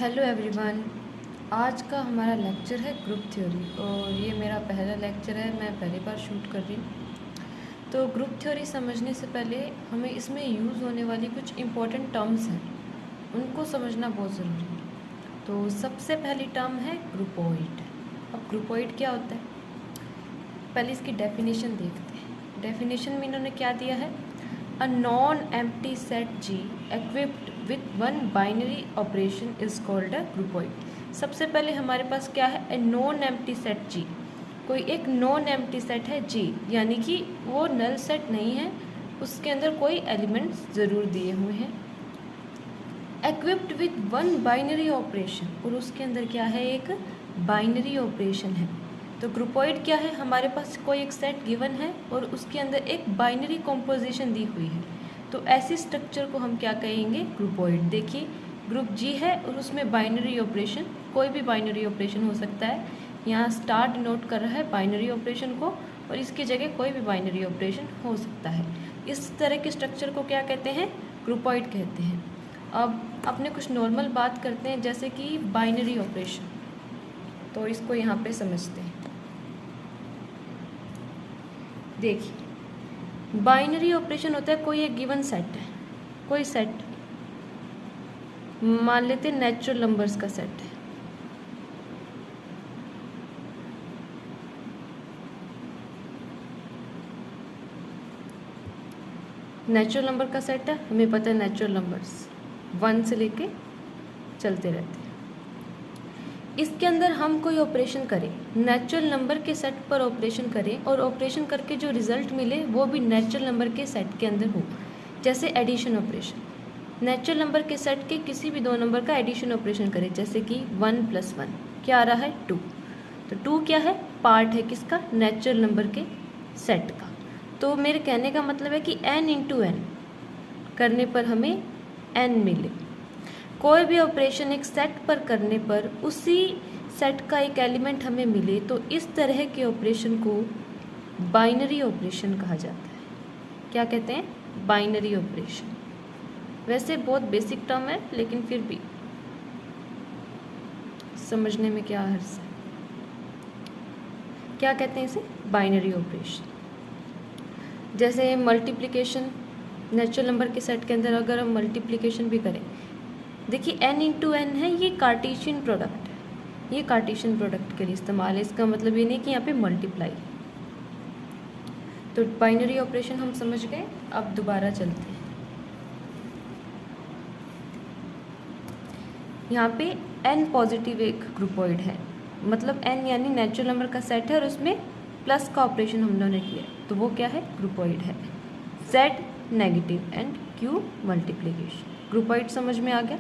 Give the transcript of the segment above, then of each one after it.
Hello everyone. आज का हमारा लेक्चर है ग्रुप थ्योरी और ये मेरा पहला लेक्चर है, मैं पहली बार शूट कर रही हूँ। तो ग्रुप थ्योरी समझने से पहले हमें इसमें यूज़ होने वाली कुछ इम्पोर्टेंट टर्म्स हैं, उनको समझना बहुत ज़रूरी है। तो सबसे पहली टर्म है ग्रुपोइड। अब ग्रुपोइड क्या होता है, पहले इसकी डेफिनेशन देखते हैं। डेफिनेशन में इन्होंने क्या दिया है, a non empty set G equipped with one binary operation is called a groupoid। सबसे पहले हमारे पास क्या है, a non empty set G। कोई एक नॉन एम्प्टी सेट है G, यानी कि वो नल सेट नहीं है, उसके अंदर कोई एलिमेंट्स ज़रूर दिए हुए हैं। equipped with one binary operation, और उसके अंदर क्या है, एक बाइनरी ऑपरेशन है। तो ग्रुपोइड क्या है, हमारे पास कोई एक सेट गिवन है और उसके अंदर एक बाइनरी कॉम्पोजिशन दी हुई है, तो ऐसी स्ट्रक्चर को हम क्या कहेंगे, ग्रुपोइड। देखिए ग्रुप G है और उसमें बाइनरी ऑपरेशन, कोई भी बाइनरी ऑपरेशन हो सकता है। यहाँ स्टार डिनोट कर रहा है बाइनरी ऑपरेशन को, और इसकी जगह कोई भी बाइनरी ऑपरेशन हो सकता है। इस तरह के स्ट्रक्चर को क्या कहते हैं, ग्रुपोइड कहते हैं। अब अपने कुछ नॉर्मल बात करते हैं, जैसे कि बाइनरी ऑपरेशन, तो इसको यहाँ पे समझते हैं। देखिए बाइनरी ऑपरेशन होता है, कोई एक गिवन सेट है, कोई सेट मान लेते हैं नेचुरल नंबर्स का सेट है। नेचुरल नंबर का सेट है, हमें पता है नेचुरल नंबर्स 1 से लेके चलते रहते हैं। इसके अंदर हम कोई ऑपरेशन करें, नेचुरल नंबर के सेट पर ऑपरेशन करें, और ऑपरेशन करके जो रिजल्ट मिले वो भी नेचुरल नंबर के सेट के अंदर हो। जैसे एडिशन ऑपरेशन, नेचुरल नंबर के सेट के किसी भी दो नंबर का एडिशन ऑपरेशन करें, जैसे कि 1 + 1 क्या आ रहा है, 2। तो 2 क्या है, पार्ट है किसका, नेचुरल नंबर के सेट का। तो मेरे कहने का मतलब है कि n × n करने पर हमें n मिले। कोई भी ऑपरेशन एक सेट पर करने पर उसी सेट का एक एलिमेंट हमें मिले, तो इस तरह के ऑपरेशन को बाइनरी ऑपरेशन कहा जाता है। क्या कहते हैं, बाइनरी ऑपरेशन। वैसे बहुत बेसिक टर्म है, लेकिन फिर भी समझने में क्या हर्ज है। क्या कहते हैं इसे, बाइनरी ऑपरेशन। जैसे मल्टीप्लिकेशन, नेचुरल नंबर के सेट के अंदर अगर हम मल्टीप्लिकेशन भी करें, देखिए n × n है, ये कार्टेशियन प्रोडक्ट है, ये कार्टेशियन प्रोडक्ट के लिए इस्तेमाल है। इसका मतलब ये नहीं कि यहाँ पे मल्टीप्लाई। तो बाइनरी ऑपरेशन हम समझ गए। अब दोबारा चलते हैं। यहाँ पे n पॉजिटिव एक ग्रुपोइड है, मतलब n यानी नेचुरल नंबर का सेट है और उसमें प्लस का ऑपरेशन हम लोगों ने किया, तो वो क्या है, ग्रुपोइड है। z negative and q multiplication. Groupoid समझ में आ गया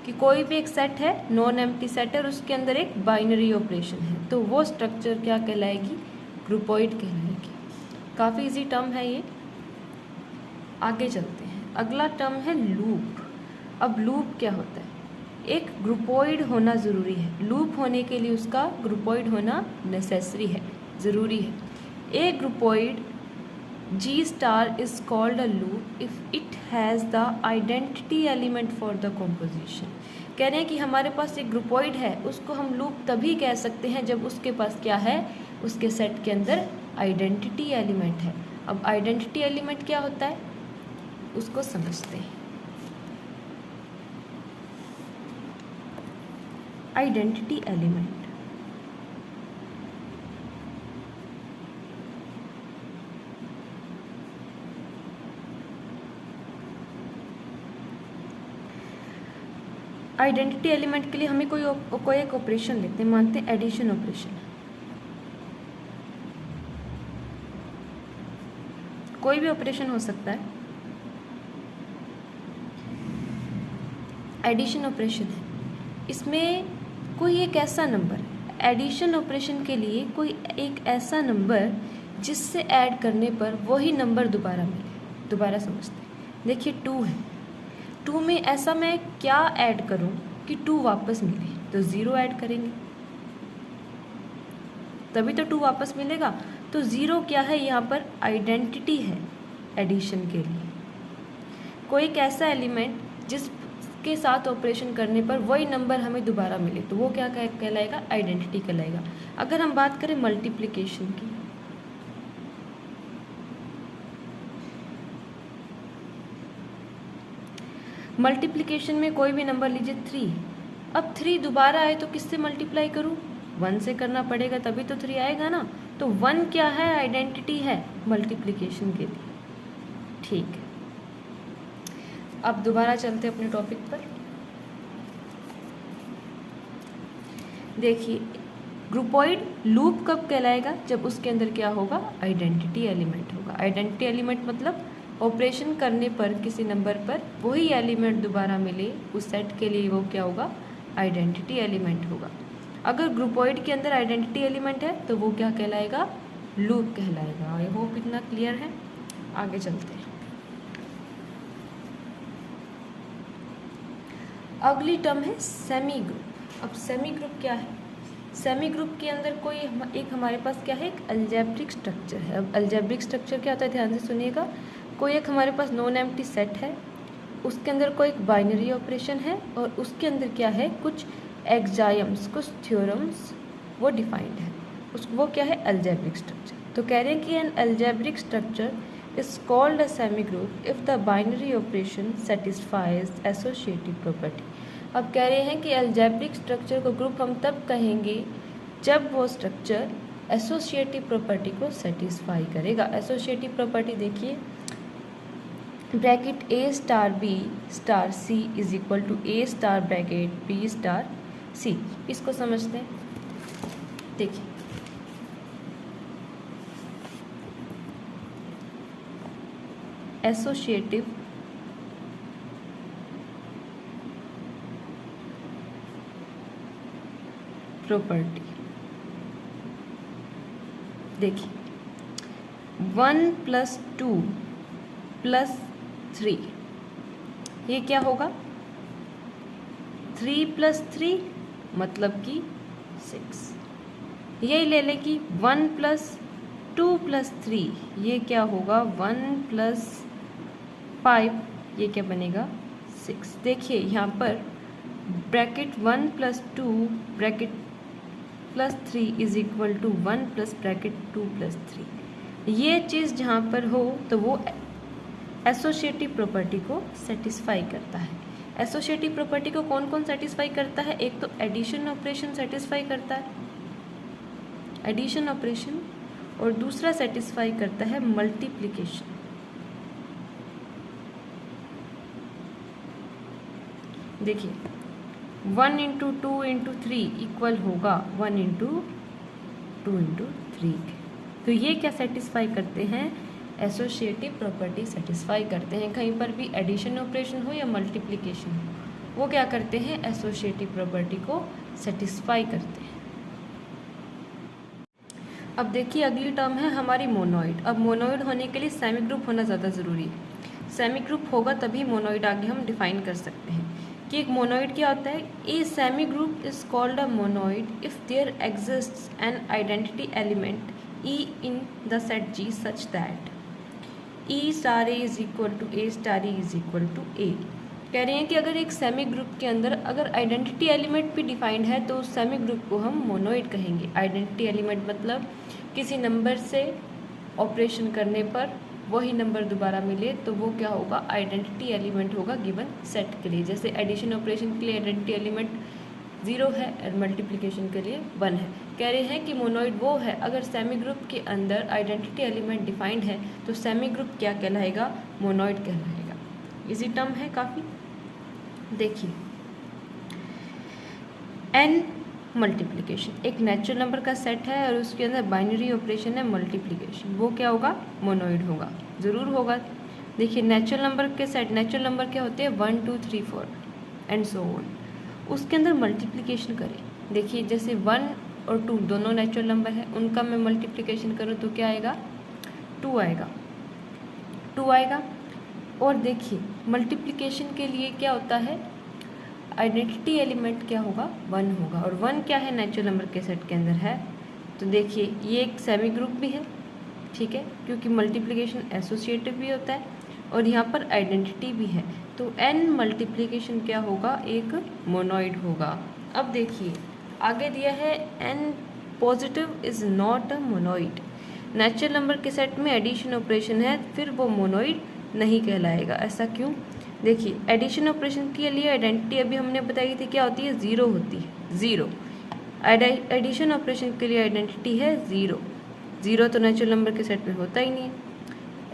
कि कोई भी एक सेट है, नॉन एम्प्टी सेट है और उसके अंदर एक बाइनरी ऑपरेशन है, तो वो स्ट्रक्चर क्या कहलाएगी, ग्रुपोइड कहलाएगी। काफ़ी इजी टर्म है ये। आगे चलते हैं। अगला टर्म है लूप। अब लूप क्या होता है, एक ग्रुपोइड होना ज़रूरी है, लूप होने के लिए उसका ग्रुपोइड होना नेसेसरी है, ज़रूरी है। ए groupoid G star is called a loop if it has the identity element for the composition। कह रहे हैं कि हमारे पास एक ग्रुपोइड है, उसको हम लूप तभी कह सकते हैं जब उसके पास क्या है, उसके सेट के अंदर आइडेंटिटी एलिमेंट है। अब आइडेंटिटी एलिमेंट क्या होता है, उसको समझते हैं। आइडेंटिटी एलिमेंट, आइडेंटिटी एलिमेंट के लिए हमें कोई एक ऑपरेशन लेते हैं, मानते हैं एडिशन ऑपरेशन। कोई भी ऑपरेशन हो सकता है, एडिशन ऑपरेशन है। इसमें कोई एक ऐसा नंबर, एडिशन ऑपरेशन के लिए कोई एक ऐसा नंबर जिससे ऐड करने पर वही नंबर दोबारा मिले। दोबारा समझते हैं। देखिए 2 है, 2 में ऐसा मैं क्या ऐड करूं कि 2 वापस मिले, तो 0 ऐड करेंगे तभी तो 2 वापस मिलेगा। तो 0 क्या है, यहाँ पर आइडेंटिटी है एडिशन के लिए। कोई एक ऐसा एलिमेंट जिस के साथ ऑपरेशन करने पर वही नंबर हमें दोबारा मिले तो वो क्या कहलाएगा, आइडेंटिटी कहलाएगा। अगर हम बात करें मल्टीप्लिकेशन की, मल्टीप्लिकेशन में कोई भी नंबर लीजिए 3, अब 3 दोबारा आए तो किससे मल्टीप्लाई करूं, 1 से करना पड़ेगा तभी तो 3 आएगा ना। तो 1 क्या है, आइडेंटिटी है मल्टीप्लिकेशन के लिए। ठीक है, अब दोबारा चलते अपने टॉपिक पर। देखिए ग्रुपॉइड लूप कब कहलाएगा, जब उसके अंदर क्या होगा, आइडेंटिटी एलिमेंट होगा। आइडेंटिटी एलिमेंट मतलब ऑपरेशन करने पर किसी नंबर पर वही एलिमेंट दोबारा मिले, उस सेट के लिए वो क्या होगा, आइडेंटिटी एलिमेंट होगा। अगर ग्रुपॉइड के अंदर आइडेंटिटी एलिमेंट है तो वो क्या कहलाएगा, लूप कहलाएगा। आई होप इतना क्लियर है। आगे चलते हैं। अगली टर्म है सेमी ग्रुप। अब सेमी ग्रुप क्या है, सेमी ग्रुप के अंदर कोई एक हमारे पास क्या है, एक अलजेब्रिक स्ट्रक्चर है। अब अलजेब्रिक स्ट्रक्चर क्या होता है, ध्यान से सुनिएगा। कोई एक हमारे पास नॉन एम्प्टी सेट है, उसके अंदर कोई एक बाइनरी ऑपरेशन है और उसके अंदर क्या है, कुछ एग्जायम्स, कुछ थ्योरम्स वो डिफाइंड है, वो क्या है, अलजेब्रिक स्ट्रक्चर। तो कह रहे हैं कि N algebraic structure is called a semi group if the binary operation satisfies associative property. अब कह रहे हैं कि अलजेब्रिक स्ट्रक्चर को ग्रुप हम तब कहेंगे जब वो स्ट्रक्चर एसोसिएटिव प्रॉपर्टी को सेटिस्फाई करेगा। एसोसिएटिव प्रॉपर्टी देखिए, bracket A star B star C is equal to A star bracket B star C. इसको समझते हैं। देखिए एसोसिएटिव प्रॉपर्टी, देखिए 1 + 2 + 3 ये क्या होगा, 3 + 3 मतलब कि 6। यही ले लें कि 1 + 2 + 3 ये क्या होगा, 1 + 5 ये क्या बनेगा, 6। देखिए यहाँ पर bracket 1 + 2 bracket +3 is equal to 1 + bracket 2 + 3। ये चीज़ जहाँ पर हो तो वो एसोसिएटिव प्रॉपर्टी को सेटिस्फाई करता है। एसोसिएटिव प्रॉपर्टी को कौन कौन सेटिस्फाई करता है, एक तो एडिशन ऑपरेशन सेटिस्फाई करता है, एडिशन ऑपरेशन, और दूसरा सेटिस्फाई करता है मल्टीप्लिकेशन। देखिए 1 × 2 × 3 इक्वल होगा 1 × 2 × 3। तो ये क्या सेटिस्फाई करते हैं, एसोसिएटिव प्रॉपर्टी सेटिस्फाई करते हैं। कहीं पर भी एडिशन ऑपरेशन हो या मल्टीप्लिकेशन हो, वो क्या करते हैं, एसोसिएटिव प्रॉपर्टी को सेटिस्फाई करते हैं। अब देखिए अगली टर्म है हमारी मोनोइड। अब मोनोइड होने के लिए सेमी ग्रुप होना ज़्यादा ज़रूरी है। सेमी ग्रुप होगा तभी मोनोइड आगे हम डिफाइन कर सकते हैं कि एक मोनोइड क्या होता है। A semigroup is called a monoid if there exists an identity element E in the set G such that E star A is equal to A star E is equal to A. कह रहे हैं कि अगर एक semi group के अंदर अगर identity element भी डिफाइंड है तो उस सेमी ग्रुप को हम मोनोइड कहेंगे। आइडेंटिटी एलिमेंट मतलब किसी नंबर से ऑपरेशन करने पर वही नंबर दोबारा मिले तो वो क्या होगा, आइडेंटिटी एलिमेंट होगा गिवन सेट के लिए। जैसे एडिशन ऑपरेशन के लिए आइडेंटिटी एलिमेंट 0 है और मल्टीप्लिकेशन के लिए 1 है। कह रहे हैं कि मोनोइड वो है अगर सेमी ग्रुप के अंदर आइडेंटिटी एलिमेंट डिफाइंड है तो सेमी ग्रुप क्या कहलाएगा, मोनोइड कहलाएगा। इजी टर्म है काफ़ी। देखिए n मल्टीप्लिकेशन, एक नेचुरल नंबर का सेट है और उसके अंदर बाइनरी ऑपरेशन है मल्टीप्लिकेशन, वो क्या होगा, मोनोइड होगा, ज़रूर होगा। देखिए नेचुरल नंबर के सेट, नेचुरल नंबर क्या होते हैं 1 2 3 4 एंड सो ऑन, उसके अंदर मल्टीप्लिकेशन करें। देखिए जैसे 1 और 2 दोनों नेचुरल नंबर है, उनका मैं मल्टीप्लिकेशन करूँ तो क्या आएगा, 2 आएगा, 2 आएगा। और देखिए मल्टीप्लिकेशन के लिए क्या होता है, आइडेंटिटी एलिमेंट क्या होगा, 1 होगा, और 1 क्या है, नेचुरल नंबर के सेट के अंदर है। तो देखिए ये एक सेमी ग्रुप भी है, ठीक है, क्योंकि मल्टीप्लिकेशन एसोसिएटिव भी होता है और यहाँ पर आइडेंटिटी भी है। तो n मल्टीप्लिकेशन क्या होगा, एक मोनोइड होगा। अब देखिए आगे दिया है n positive is not a monoid. Natural number के सेट में एडिशन ऑपरेशन है, फिर वो मोनोइड नहीं कहलाएगा। ऐसा क्यों? देखिए एडिशन ऑपरेशन के लिए आइडेंटिटी अभी हमने बताई थी क्या होती है, ज़ीरो होती है। ज़ीरो एडिशन ऑपरेशन के लिए आइडेंटिटी है ज़ीरो। ज़ीरो तो नेचुरल नंबर के सेट में होता ही नहीं है।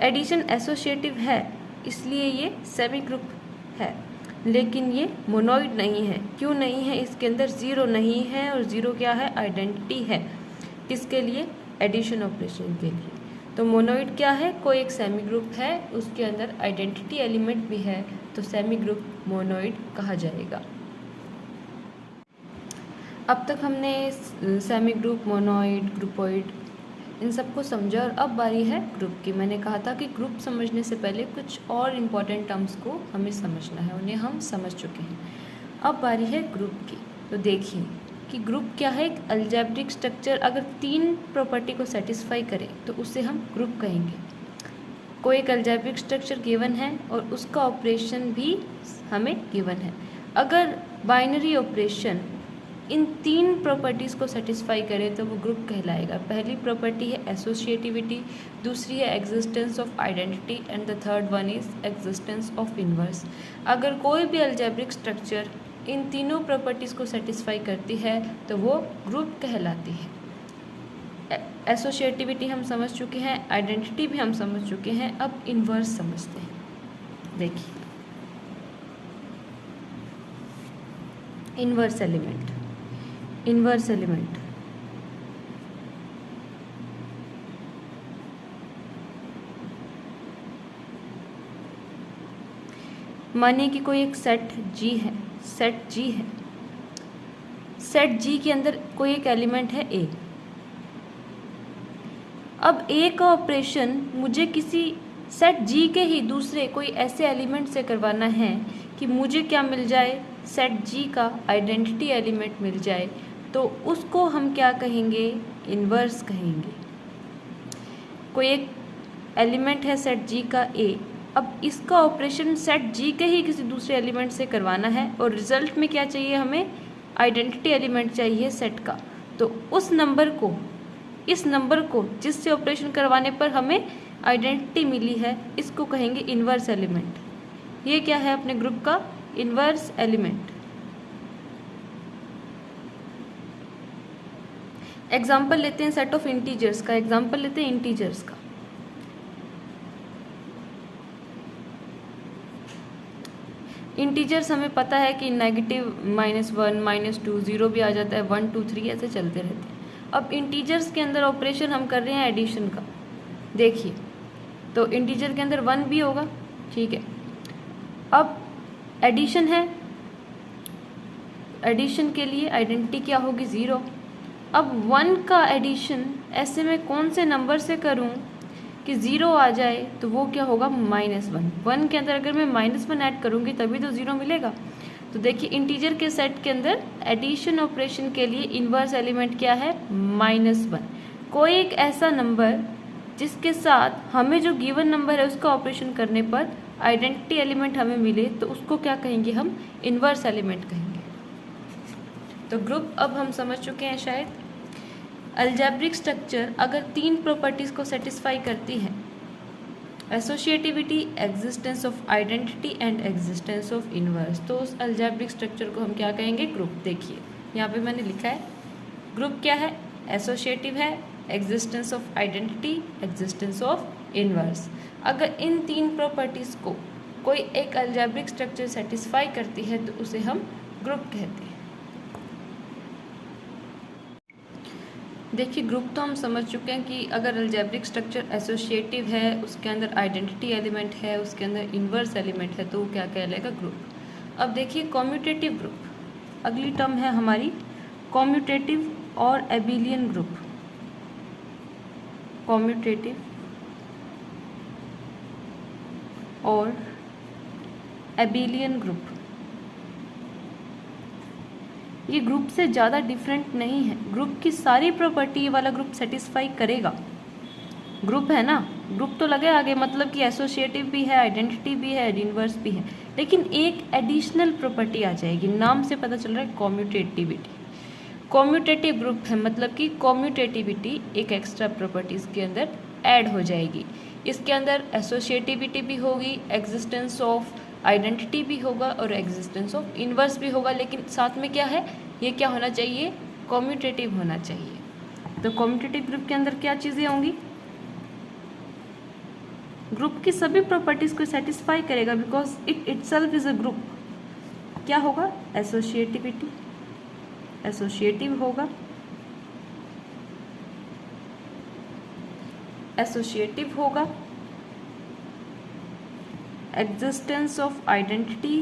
एडिशन एसोसिएटिव है इसलिए ये सेमी ग्रुप है, लेकिन ये मोनोइड नहीं है। क्यों नहीं है? इसके अंदर ज़ीरो नहीं है, और ज़ीरो क्या है, आइडेंटिटी है। किसके लिए? एडिशन ऑपरेशन के लिए। तो मोनोइड क्या है? कोई एक सेमी ग्रुप है, उसके अंदर आइडेंटिटी एलिमेंट भी है, तो सेमी ग्रुप मोनोइड कहा जाएगा। अब तक हमने सेमी ग्रुप, मोनोइड, ग्रुपोइड इन सबको समझा, और अब बारी है ग्रुप की। मैंने कहा था कि ग्रुप समझने से पहले कुछ और इम्पॉर्टेंट टर्म्स को हमें समझना है, उन्हें हम समझ चुके हैं। अब बारी है ग्रुप की। तो देखिए कि ग्रुप क्या है, एक अलजेब्रिक स्ट्रक्चर अगर 3 प्रॉपर्टी को सेटिस्फाई करे तो उसे हम ग्रुप कहेंगे। कोई एक अलजेब्रिक स्ट्रक्चर गिवन है और उसका ऑपरेशन भी हमें गिवन है। अगर बाइनरी ऑपरेशन इन 3 प्रॉपर्टीज़ को सेटिस्फाई करे तो वो ग्रुप कहलाएगा। पहली प्रॉपर्टी है एसोसिएटिविटी, दूसरी है existence of identity, and the third one is existence of inverse. अगर कोई भी अलजेब्रिक स्ट्रक्चर इन तीनों प्रॉपर्टीज़ को सेटिस्फाई करती है तो वो ग्रुप कहलाती है। एसोसिएटिविटी हम समझ चुके हैं, आइडेंटिटी भी हम समझ चुके हैं, अब इनवर्स समझते हैं। देखिए इनवर्स एलिमेंट, इनवर्स एलिमेंट मानिए कि कोई एक सेट G है, सेट G है। सेट G के अंदर कोई एक एलिमेंट है A। अब A का ऑपरेशन मुझे किसी सेट G के ही दूसरे कोई ऐसे एलिमेंट से करवाना है कि मुझे क्या मिल जाए, सेट G का आइडेंटिटी एलिमेंट मिल जाए, तो उसको हम क्या कहेंगे, इनवर्स कहेंगे। कोई एक एलिमेंट है सेट G का A, अब इसका ऑपरेशन सेट G के ही किसी दूसरे एलिमेंट से करवाना है, और रिजल्ट में क्या चाहिए, हमें आइडेंटिटी एलिमेंट चाहिए सेट का। तो उस नंबर को, इस नंबर को जिससे ऑपरेशन करवाने पर हमें आइडेंटिटी मिली है, इसको कहेंगे इनवर्स एलिमेंट। ये क्या है अपने ग्रुप का इनवर्स एलिमेंट। एग्जाम्पल लेते हैं सेट ऑफ इंटीजर्स का, एग्जाम्पल लेते हैं इंटीजर्स का। इंटीजर्स हमें पता है कि नेगेटिव -1, -2, 0 भी आ जाता है, 1, 2, 3 ऐसे चलते रहते हैं। अब इंटीजर्स के अंदर ऑपरेशन हम कर रहे हैं एडिशन का। देखिए तो इंटीजर के अंदर 1 भी होगा, ठीक है। अब एडिशन है, एडिशन के लिए आइडेंटिटी क्या होगी, 0। अब 1 का एडिशन ऐसे में कौन से नंबर से करूं कि 0 आ जाए, तो वो क्या होगा, -1। 1 के अंदर अगर मैं -1 ऐड करूंगी तभी तो 0 मिलेगा। तो देखिए इंटीजर के सेट के अंदर एडिशन ऑपरेशन के लिए इनवर्स एलिमेंट क्या है, -1। कोई एक ऐसा नंबर जिसके साथ हमें जो गिवन नंबर है उसका ऑपरेशन करने पर आइडेंटिटी एलिमेंट हमें मिले, तो उसको क्या कहेंगे, हम इनवर्स एलिमेंट कहेंगे। तो ग्रुप अब हम समझ चुके हैं शायद। अलजेब्रिक स्ट्रक्चर अगर 3 प्रॉपर्टीज़ को सेटिस्फाई करती है, associativity, existence of identity and existence of inverse, तो उस अलजेब्रिक स्ट्रक्चर को हम क्या कहेंगे, ग्रुप। देखिए यहाँ पे मैंने लिखा है ग्रुप क्या है, एसोसिएटिव है, existence of identity, existence of inverse. अगर इन 3 प्रॉपर्टीज़ को कोई एक अलजेब्रिक स्ट्रक्चर सेटिस्फाई करती है तो उसे हम ग्रुप कहते हैं। देखिए ग्रुप तो हम समझ चुके हैं कि अगर अलजेब्रिक स्ट्रक्चर एसोसिएटिव है, उसके अंदर आइडेंटिटी एलिमेंट है, उसके अंदर इनवर्स एलिमेंट है, तो वो क्या कहलाएगा, ग्रुप। अब देखिए कॉम्यूटेटिव ग्रुप, अगली टर्म है हमारी कॉम्यूटेटिव और एबिलियन ग्रुप। कॉम्यूटेटिव और एबिलियन ग्रुप, ये ग्रुप से ज़्यादा डिफरेंट नहीं है। ग्रुप की सारी प्रॉपर्टी ये वाला ग्रुप सेटिस्फाई करेगा, ग्रुप है ना, ग्रुप तो लगे आगे, मतलब कि एसोसिएटिव भी है, आइडेंटिटी भी है, इनवर्स भी है, लेकिन एक एडिशनल प्रॉपर्टी आ जाएगी। नाम से पता चल रहा है कॉम्यूटेटिविटी। कॉम्यूटेटिव ग्रुप है, मतलब कि कॉम्यूटेटिविटी एक एक्स्ट्रा प्रॉपर्टी इसके अंदर ऐड हो जाएगी। इसके अंदर एसोसिएटिविटी भी होगी, एग्जिस्टेंस ऑफ आइडेंटिटी भी होगा और एग्जिस्टेंस ऑफ इनवर्स भी होगा, लेकिन साथ में क्या है, ये क्या होना चाहिए, कॉम्यूटेटिव होना चाहिए। तो कॉम्यूटेटिव ग्रुप के अंदर क्या चीज़ें होंगी, ग्रुप की सभी प्रॉपर्टीज़ को सेटिस्फाई करेगा, because it itself is a group. क्या होगा, एसोसिएटिविटी, एसोसिएटिव होगा, एसोसिएटिव होगा, existence of identity,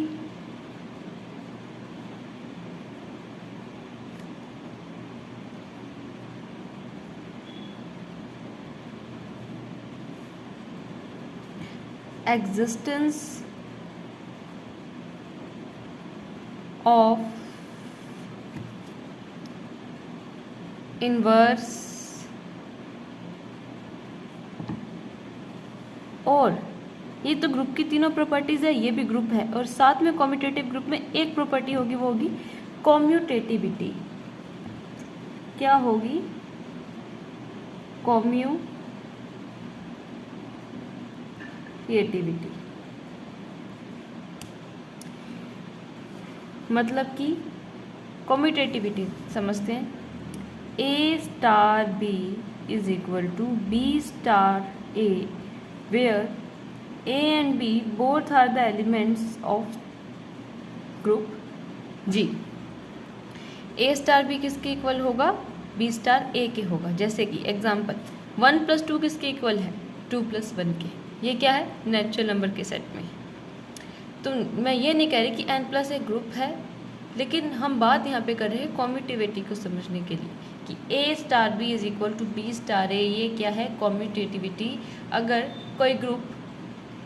existence of inverse, और ये तो ग्रुप की तीनों प्रॉपर्टीज़ है, ये भी ग्रुप है, और साथ में कॉम्यूटेटिव ग्रुप में एक प्रॉपर्टी होगी, वो होगी कॉम्यूटेटिविटी। क्या होगी, कॉम्यूटेटिविटी। मतलब कि कॉम्यूटेटिविटी समझते हैं, A star B is equal to B star A, where A and B both are the elements of group G. A star B किसके इक्वल होगा, बी स्टार ए के होगा। जैसे कि एग्जाम्पल 1 + 2 किसके इक्वल है, 2 + 1 के। ये क्या है, नेचुरल नंबर के सेट में। तो मैं ये नहीं कह रही कि n+ एक ग्रुप है, लेकिन हम बात यहाँ पे कर रहे हैं कॉम्यूटेटिविटी को समझने के लिए कि A star B is equal to B star A, ये क्या है, कॉम्यूटेटिविटी। अगर कोई ग्रुप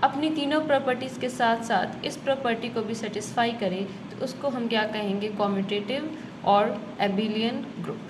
अपनी तीनों प्रॉपर्टीज़ के साथ साथ इस प्रॉपर्टी को भी सेटिस्फाई करे तो उसको हम क्या कहेंगे, कॉम्यूटेटिव और एबिलियन ग्रुप।